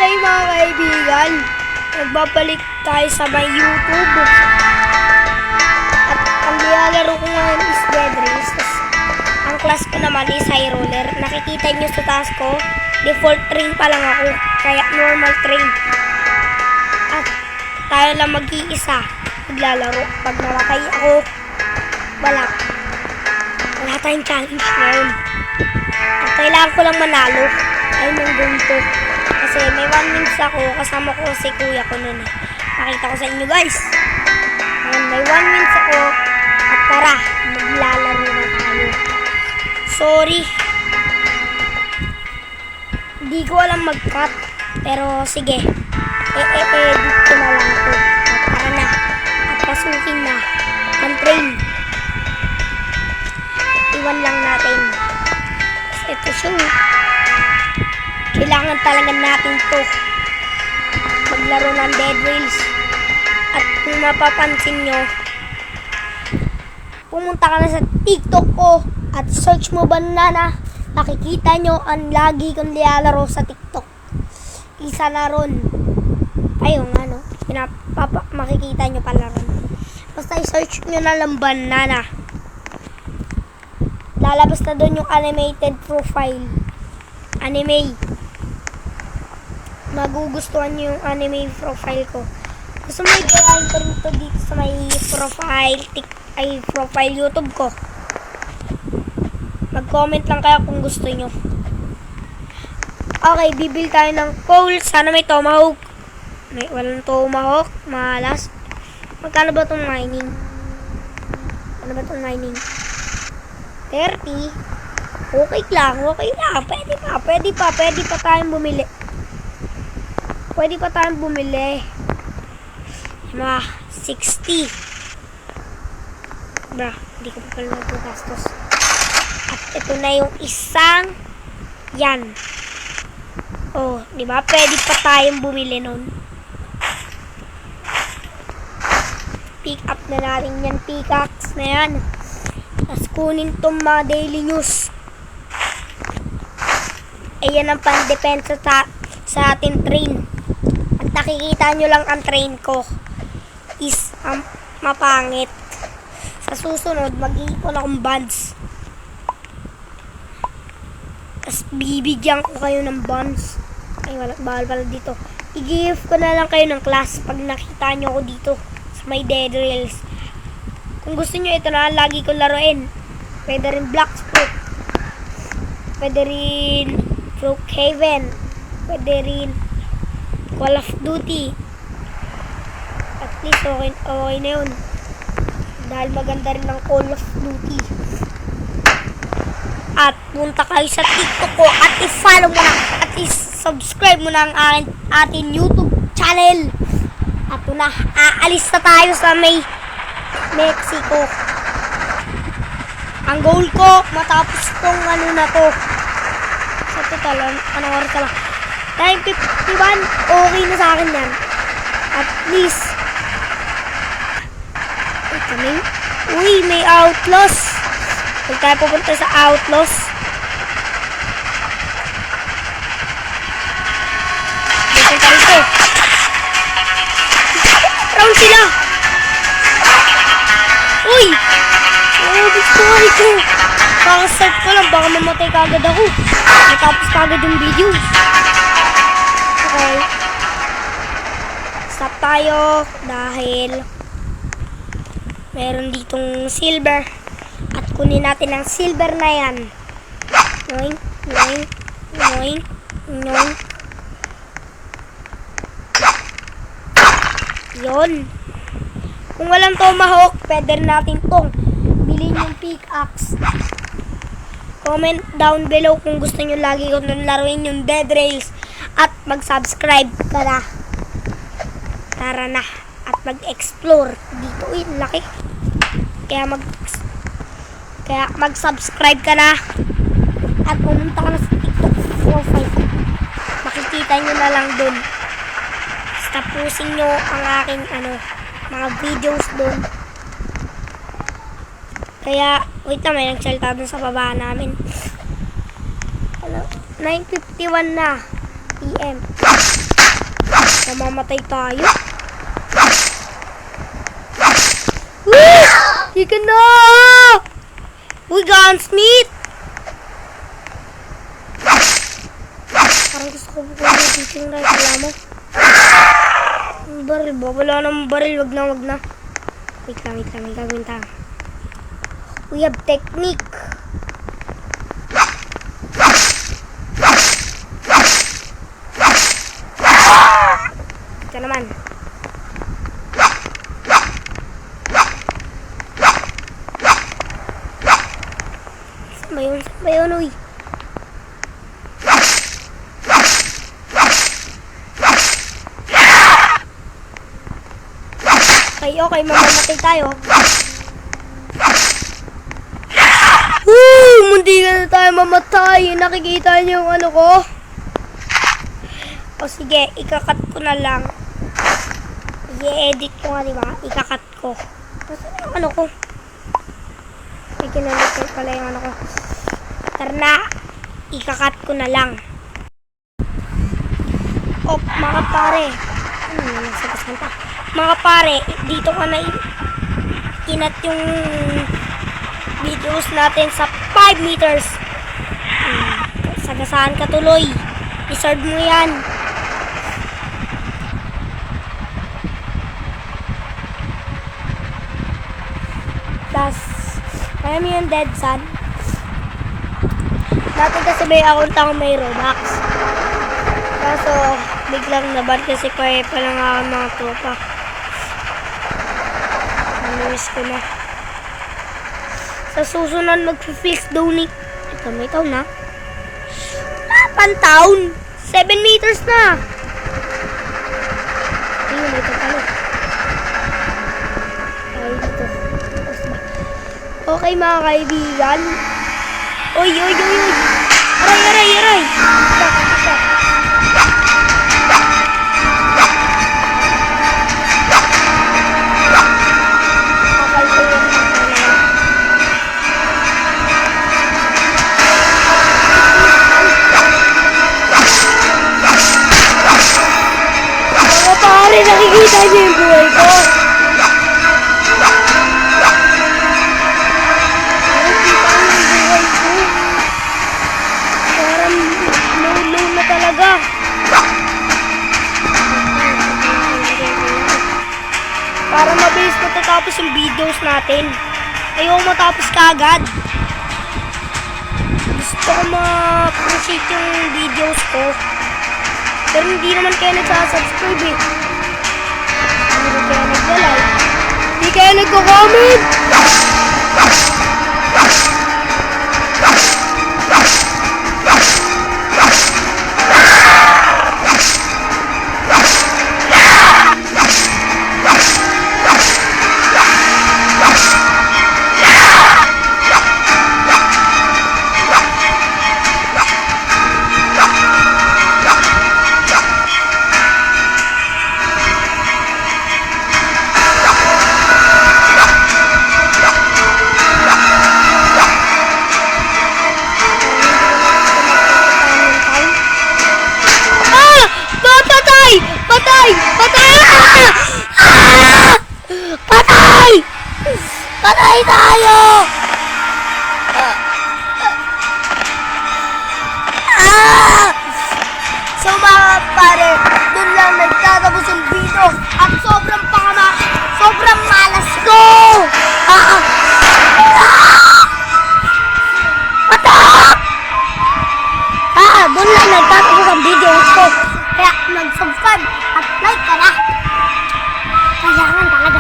Hi mga kaibigan, nagbabalik tayo sa my YouTube. At ang nilalaro ko ngayon is Dead Race. Ang class ko naman is High Roller. Nakikita nyo sa task ko, default train pa lang ako, kaya normal train. At tayo lang mag-iisa maglalaro. Pag namatay ako, wala tayong challenge ngayon. At kailangan ko lang manalo. Ay nang ganito. Kasi may 1 minutes ako, kasama ko si kuya ko nun. Pakita ko sa inyo guys. Ayan, may 1 minutes ako. At tara, maglalaro na tayo. Sorry. Hindi ko alam mag-cut. Pero sige. Edit ko na lang ito. At tara na. At pasukin na. Ang train. Iwan lang natin. Ito siya. Kailangan talaga natin to maglaro ng Dead Race. At kung mapapansin nyo, pumunta ka na sa TikTok ko at search mo Banana, nakikita nyo ang lagi kong nilalaro sa TikTok. Isa na ron. Ayun ano, makikita nyo pala ron. Basta i-search nyo na lang Banana. Lalabas na doon yung animated profile. Anime. Magugustuhan nyo yung anime profile ko. Gusto mo i-gayahin ko rin ito dito sa may profile YouTube ko. Mag-comment lang kayo kung gusto nyo. Okay, bibil tayo ng coal. Sana may tomahawk. May walang tomahawk. Malas. Magkano ba itong mining? Ano ba itong mining? 30. Okay lang. Pwede pa tayong bumili. Mga 60. Bra, hindi ko pa pala nagpagastos. At ito na yung isang yan. Oh, di ba? Pwede pa tayong bumili nun. Pick up na natin yan. Pickaxe na yan. Tapos kunin itong mga daily news. Ayan ang pan-depensa sa ating train. At nakikita nyo lang ang train ko is mapangit. Sa susunod, mag-iipon akong bonds. Tapos bibigyan ko kayo ng bonds. Ay, bawal pala dito. I-give ko na lang kayo ng class pag nakita nyo ako dito sa may Dead Rails. Kung gusto nyo, ito na lagi ko laruin. Pwede rin Blacksburg. Pwede rin Brookhaven. Pwede rin Call of Duty. At least okay na yun. Dahil maganda rin ang Call of Duty. At punta kayo sa TikTok ko at i-follow mo na at i-subscribe mo na ang ating YouTube channel. At na, aalis na tayo sa may Mexico. Ang goal ko, matapos tong ano na to. Sa total, anong oras ka ba? 9:51, okay na sa akin yan. At least, uy, may outlaws. Huwag tayo pupunta sa outlaws. Pupunta rito. Round sila. Uy! Gusto nga ito. Kakastart ko lang, baka mamatay kagad ako. Matapos kagad yung video. Okay. Stop tayo dahil meron ditong silver. At kunin natin ang silver na yan. Noing. Yun. Kung walang tomahawk, pwede natin tong bilhin yung pickaxe. Comment down below kung gusto nyo lagi ko laruin yung Dead Rails. At mag-subscribe ka na. Tara na. At mag-explore. Dito, laki. Kaya mag-subscribe ka na. At pumunta ka na sa TikTok profile. Makikita nyo na lang dun. Tapusin nyo ang aking mga videos dun. Kaya, wait na, may nagsalita dun sa baba namin. 9:51 na PM. Mamamatay tayo. Woo! Ika na! Uy, gunsmith! Parang gusto ko bukunin dito yung rifle mo. Ang baril ba? Wala namang baril. Wag na. Wait lang. May gagawin tayo. We have technique. Ito naman. Saan ba yun, uy? Okay, mamamatay tayo. Woo! Mundi ka na tayo mamatay. Nakikita niyo yung ano ko? O sige, ikakat ko na lang. I-edit ko nga, diba? Ikakat ko. Nasaan yung ano ko? May kinalitin pala yung ano ko. Tara na. Ikakat ko na lang. Oh, mga pare. Nasagasman pa. Mga pare, dito ka na inat yung videos natin sa 5 meters. Sagasaan ka tuloy. Deserve mo yan. Tapos, kaya mo yung dead sun. Dati kasi may account ako may Robux. Kaso, biglang naban kasi kaya pa lang ako mga tropa. Namiss ko na. Sa susunod mag-fix donate. Ito, may taon na. Pantaon! 7 meters na! Ayun, may taon. Tayo dito. Okay mga kaibigan. Oy! Aray! Stop. Nakikita niyo yung buhay ko. Nakikita niyo yung buhay ko. Parang low na talaga. Para mabilis matatapos yung videos natin. Ayaw matapos kaagad. Gusto ko ma-appreciate yung videos ko. Pero hindi naman kayo nagsasubscribe eh. Hindi kayo nagla-like. Hindi kayo nagko-comment. Patay tayo! So mga pare, dun lang nagtatapos yung video at sobrang malas ko! Patak! Dun lang nagtatapos ang video ko. Kaya mag-subscribe at like ka na. Kailangan talaga